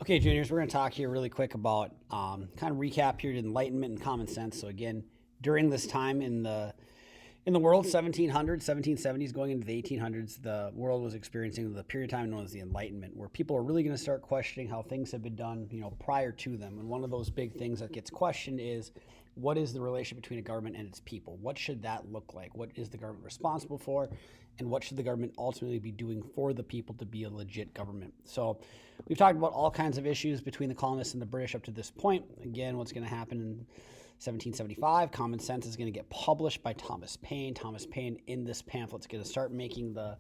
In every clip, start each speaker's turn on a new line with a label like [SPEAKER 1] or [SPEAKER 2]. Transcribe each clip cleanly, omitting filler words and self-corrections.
[SPEAKER 1] Okay, juniors, we're going to talk here really quick about kind of recap here enlightenment and common sense. So again, during this time in the world, 1700s, 1770s, going into the 1800s, the world was experiencing the period of time known as the Enlightenment, where people are really going to start questioning how things have been done, prior to them. And one of those big things that gets questioned is, what is the relationship between a government and its people? What should that look like? What is the government responsible for? And what should the government ultimately be doing for the people to be a legit government? So we've talked about all kinds of issues between the colonists and the British up to this point. Again, what's going to happen in 1775, Common Sense is going to get published by Thomas Paine. Thomas Paine, in this pamphlet, is going to start making the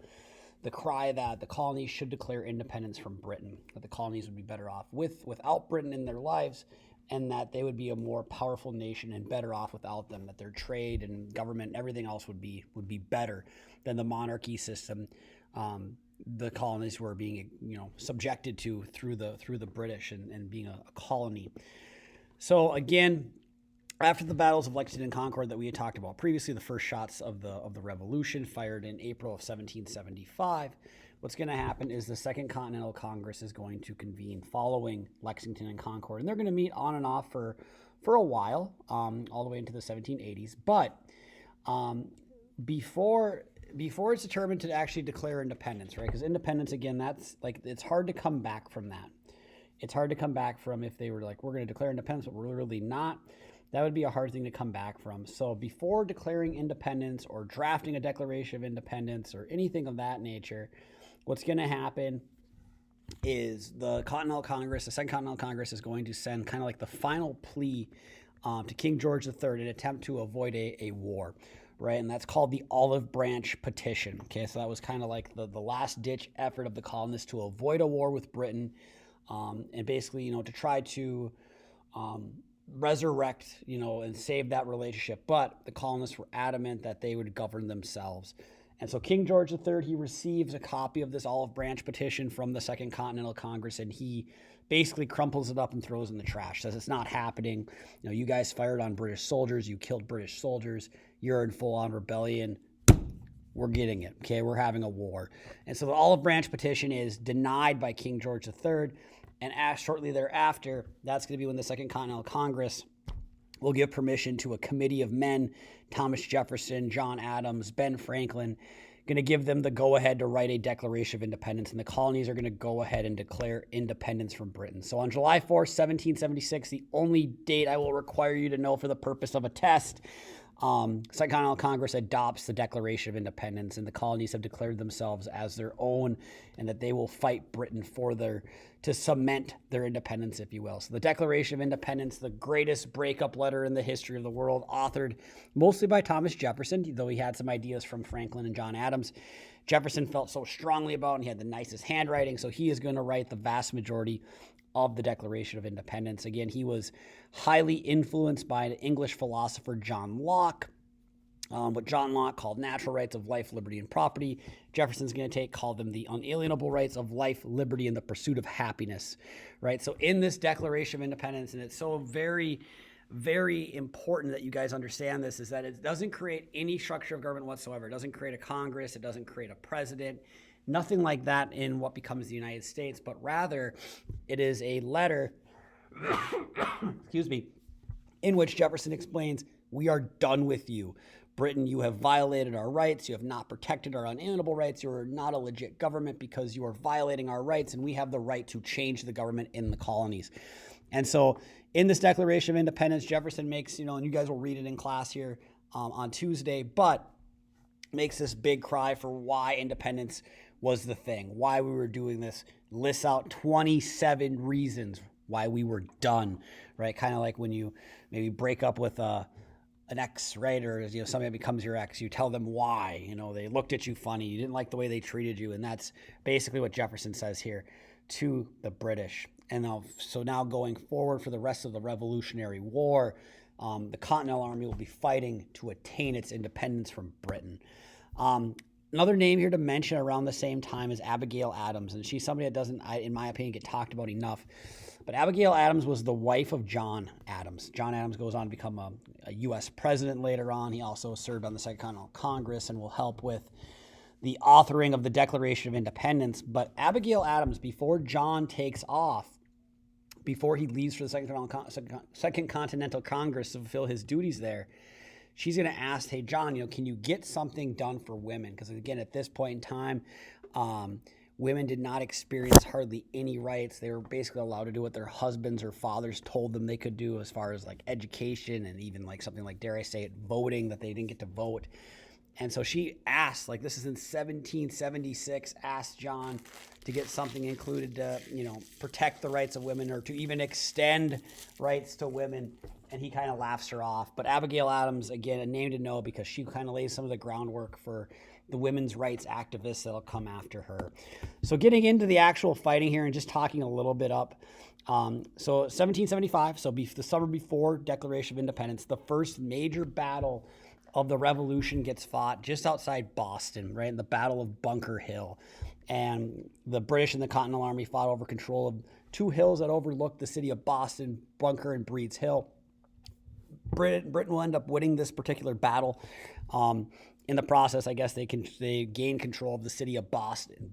[SPEAKER 1] cry that the colonies should declare independence from Britain, that the colonies would be better off without Britain in their lives, and that they would be a more powerful nation and better off without them, that their trade and government and everything else would be better than the monarchy system the colonies were being subjected to through the British and being a colony. So again, after the battles of Lexington and Concord that we had talked about previously, the first shots of the Revolution fired in April of 1775, what's going to happen is the Second Continental Congress is going to convene following Lexington and Concord, and they're going to meet on and off for a while, all the way into the 1780s. But before it's determined to actually declare independence, right? Because independence, again, that's like, it's hard to come back from that. It's hard to come back from if they were like, we're going to declare independence, but we're really not. That would be a hard thing to come back from. So before declaring independence or drafting a Declaration of Independence or anything of that nature, what's going to happen is the Second Continental Congress is going to send kind of like the final plea to King George III in an attempt to avoid a war, right? And that's called the Olive Branch Petition. Okay, so that was kind of like the last-ditch effort of the colonists to avoid a war with Britain, and basically, to try to resurrect, and save that relationship. But the colonists were adamant that they would govern themselves. And so King George III, he receives a copy of this Olive Branch Petition from the Second Continental Congress, and he basically crumples it up and throws it in the trash, says it's not happening. You guys fired on British soldiers, you killed British soldiers, you're in full-on rebellion. We're getting it, okay? We're having a war. And so the Olive Branch Petition is denied by King George III, and shortly thereafter, that's going to be when the Second Continental Congress will give permission to a committee of men, Thomas Jefferson, John Adams, Ben Franklin, going to give them the go-ahead to write a Declaration of Independence, and the colonies are going to go ahead and declare independence from Britain. So on July 4th, 1776, the only date I will require you to know for the purpose of a test, Second Continental Congress adopts the Declaration of Independence, and the colonies have declared themselves as their own, and that they will fight Britain to cement their independence, if you will. So the Declaration of Independence, the greatest breakup letter in the history of the world, authored mostly by Thomas Jefferson, though he had some ideas from Franklin and John Adams. Jefferson felt so strongly about it, and he had the nicest handwriting, so he is going to write the vast majority of the Declaration of Independence. Again, he was highly influenced by an English philosopher, John Locke. What John Locke called natural rights of life, liberty, and property, Jefferson's going to call them the unalienable rights of life, liberty, and the pursuit of happiness, right? So in this Declaration of Independence, and it's so very, very important that you guys understand this, is that it doesn't create any structure of government whatsoever. It doesn't create a Congress. It doesn't create a president. Nothing like that in what becomes the United States, but rather it is a letter, excuse me, in which Jefferson explains, we are done with you. Britain, you have violated our rights. You have not protected our unalienable rights. You are not a legit government because you are violating our rights, and we have the right to change the government in the colonies. And so in this Declaration of Independence, Jefferson makes, and you guys will read it in class here on Tuesday, but makes this big cry for why independence was the thing, why we were doing this, lists out 27 reasons why we were done, right? Kind of like when you maybe break up with an ex, right? Or, somebody becomes your ex, you tell them why, they looked at you funny, you didn't like the way they treated you. And that's basically what Jefferson says here to the British. And now going forward for the rest of the Revolutionary War, the Continental Army will be fighting to attain its independence from Britain. Another name here to mention around the same time is Abigail Adams, and she's somebody that doesn't, in my opinion, get talked about enough. But Abigail Adams was the wife of John Adams. John Adams goes on to become a U.S. president later on. He also served on the Second Continental Congress and will help with the authoring of the Declaration of Independence. But Abigail Adams, before John takes off, before he leaves for the Second Continental Congress to fulfill his duties there, she's going to ask, hey, John, can you get something done for women? Because again, at this point in time, women did not experience hardly any rights. They were basically allowed to do what their husbands or fathers told them they could do as far as like education and even like something like, dare I say it, voting, that they didn't get to vote. And so she asked, like this is in 1776, asked John to get something included to, protect the rights of women or to even extend rights to women. And he kind of laughs her off. But Abigail Adams, again, a name to know because she kind of lays some of the groundwork for the women's rights activists that'll come after her. So getting into the actual fighting here and just talking a little bit up. So 1775, so the summer before Declaration of Independence, the first major battle of the Revolution gets fought just outside Boston, right, in the Battle of Bunker Hill. And the British and the Continental Army fought over control of two hills that overlooked the city of Boston, Bunker and Breed's Hill. Britain will end up winning this particular battle. In the process, I guess they gain control of the city of Boston.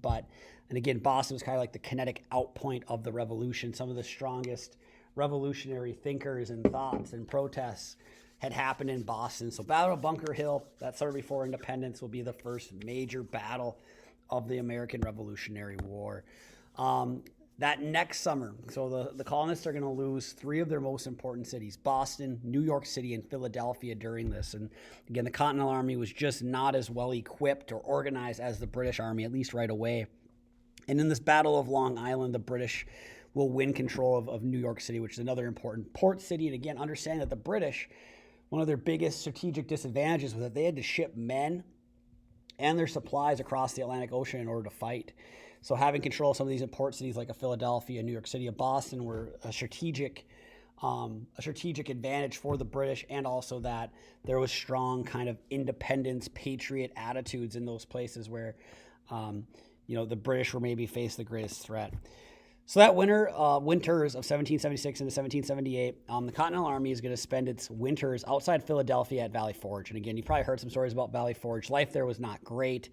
[SPEAKER 1] And again, Boston was kind of like the kinetic outpoint of the revolution. Some of the strongest revolutionary thinkers and thoughts and protests had happened in Boston. So Battle of Bunker Hill, that summer before independence, will be the first major battle of the American Revolutionary War. That next summer, so the colonists are going to lose three of their most important cities, Boston, New York City, and Philadelphia during this. And again, the Continental Army was just not as well equipped or organized as the British Army, at least right away. And in this Battle of Long Island, the British will win control of New York City, which is another important port city. And again, understand that the British, one of their biggest strategic disadvantages was that they had to ship men and their supplies across the Atlantic Ocean in order to fight. So having control of some of these important cities like Philadelphia, New York City, and Boston were a strategic advantage for the British, and also that there was strong kind of independence, patriot attitudes in those places where, the British were maybe faced the greatest threat. So that winters of 1776 into 1778, the Continental Army is going to spend its winters outside Philadelphia at Valley Forge. And again, you probably heard some stories about Valley Forge. Life there was not great.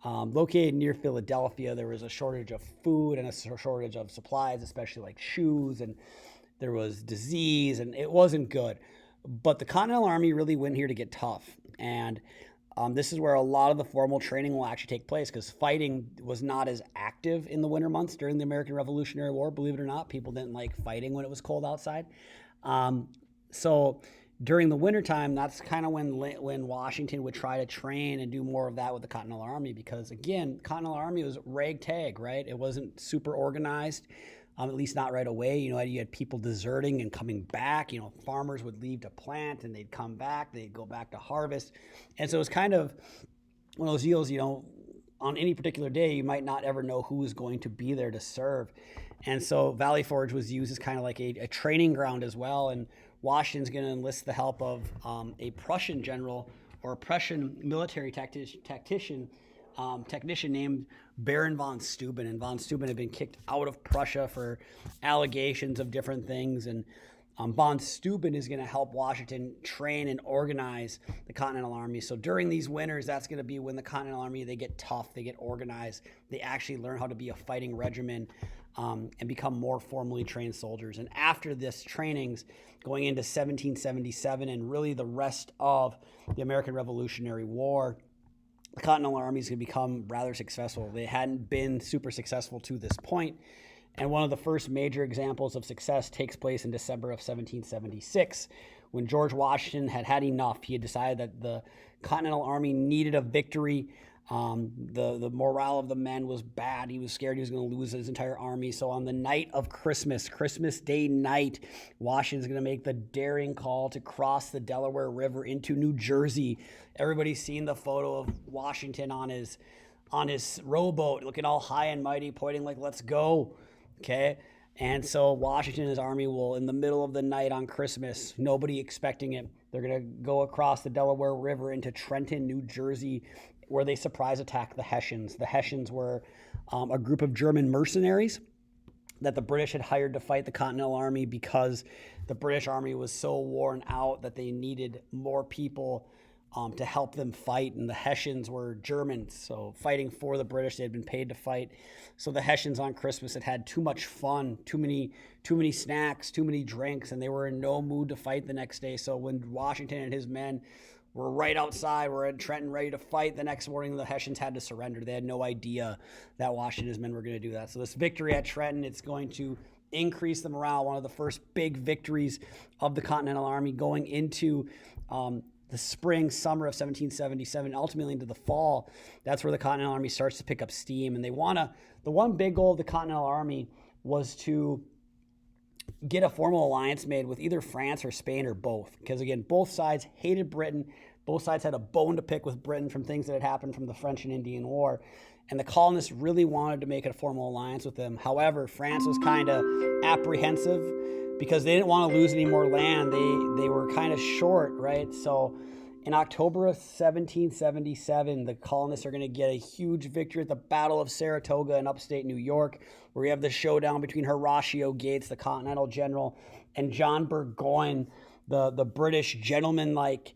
[SPEAKER 1] Located near Philadelphia, there was a shortage of food and a shortage of supplies, especially like shoes, and there was disease, and it wasn't good. But the Continental Army really went here to get tough. And this is where a lot of the formal training will actually take place, because fighting was not as active in the winter months during the American Revolutionary War. Believe it or not, people didn't like fighting when it was cold outside. So during the wintertime, that's kind of when Washington would try to train and do more of that with the Continental Army, because again, Continental Army was ragtag, right? It wasn't super organized. At least not right away. You had people deserting and coming back. Farmers would leave to plant and they'd come back. They'd go back to harvest. And so it was kind of one of those deals, on any particular day, you might not ever know who is going to be there to serve. And so Valley Forge was used as kind of like a training ground as well. And Washington's going to enlist the help of a Prussian general or a Prussian military technician named Baron von Steuben. And von Steuben had been kicked out of Prussia for allegations of different things. And von Steuben is going to help Washington train and organize the Continental Army. So during these winters, that's going to be when the Continental Army, they get tough, they get organized, they actually learn how to be a fighting regimen and become more formally trained soldiers. And after this trainings, going into 1777 and really the rest of the American Revolutionary War, the Continental Army is going to become rather successful. They hadn't been super successful to this point. And one of the first major examples of success takes place in December of 1776, when George Washington had had enough. He had decided that the Continental Army needed a victory. The morale of the men was bad. He was scared he was going to lose his entire army. So on the night of Christmas Day night, Washington's going to make the daring call to cross the Delaware River into New Jersey. Everybody's seen the photo of Washington on his rowboat, looking all high and mighty, pointing like, let's go. Okay. And so Washington and his army will, in the middle of the night on Christmas, nobody expecting it, they're going to go across the Delaware River into Trenton, New Jersey, where they surprise attack the Hessians. The Hessians were a group of German mercenaries that the British had hired to fight the Continental Army because the British Army was so worn out that they needed more people to help them fight. And the Hessians were Germans, so fighting for the British. They had been paid to fight. So the Hessians on Christmas had too much fun, too many snacks, too many drinks, and they were in no mood to fight the next day. So when Washington and his men were right outside, were at Trenton ready to fight, the next morning the Hessians had to surrender. They had no idea that Washington and his men were going to do that. So this victory at Trenton, it's going to increase the morale, one of the first big victories of the Continental Army going into the summer of 1777, ultimately into the fall. That's where the Continental Army starts to pick up steam. And the one big goal of the Continental Army was to get a formal alliance made with either France or Spain or both. Because again, both sides hated Britain. Both sides had a bone to pick with Britain from things that had happened from the French and Indian War. And the colonists really wanted to make it a formal alliance with them. However, France was kind of apprehensive because they didn't want to lose any more land. They were kind of short, right? So in October of 1777, the colonists are going to get a huge victory at the Battle of Saratoga in upstate New York, where we have the showdown between Horatio Gates, the Continental general, and John Burgoyne, the British gentleman-like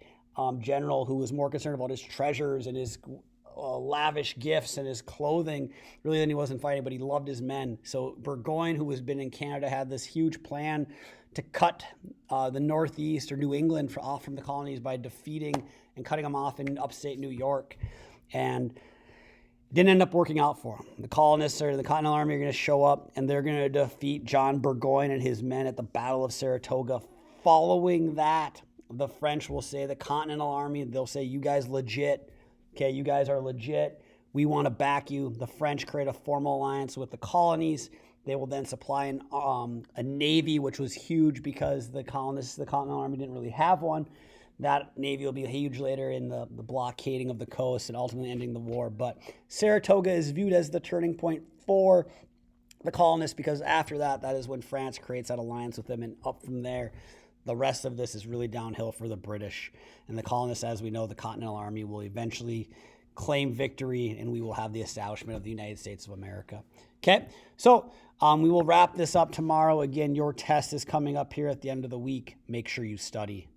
[SPEAKER 1] general who was more concerned about his treasures and his lavish gifts and his clothing really than he wasn't fighting, but he loved his men. So Burgoyne, who has been in Canada, had this huge plan to cut the Northeast or New England off from the colonies by defeating and cutting them off in upstate New York. And didn't end up working out for him. The colonists or the Continental Army are going to show up and they're going to defeat John Burgoyne and his men at the Battle of Saratoga. Following that, the French will say the Continental Army, they'll say, you guys legit. Okay, you guys are legit. We want to back you. The French create a formal alliance with the colonies. They will then supply a navy, which was huge because the Continental Army didn't really have one. That navy will be huge later in the blockading of the coast and ultimately ending the war. But Saratoga is viewed as the turning point for the colonists because after that is when France creates that alliance with them. And up from there, the rest of this is really downhill for the British. And the colonists, as we know, the Continental Army will eventually claim victory and we will have the establishment of the United States of America. Okay, so we will wrap this up tomorrow. Again, your test is coming up here at the end of the week. Make sure you study.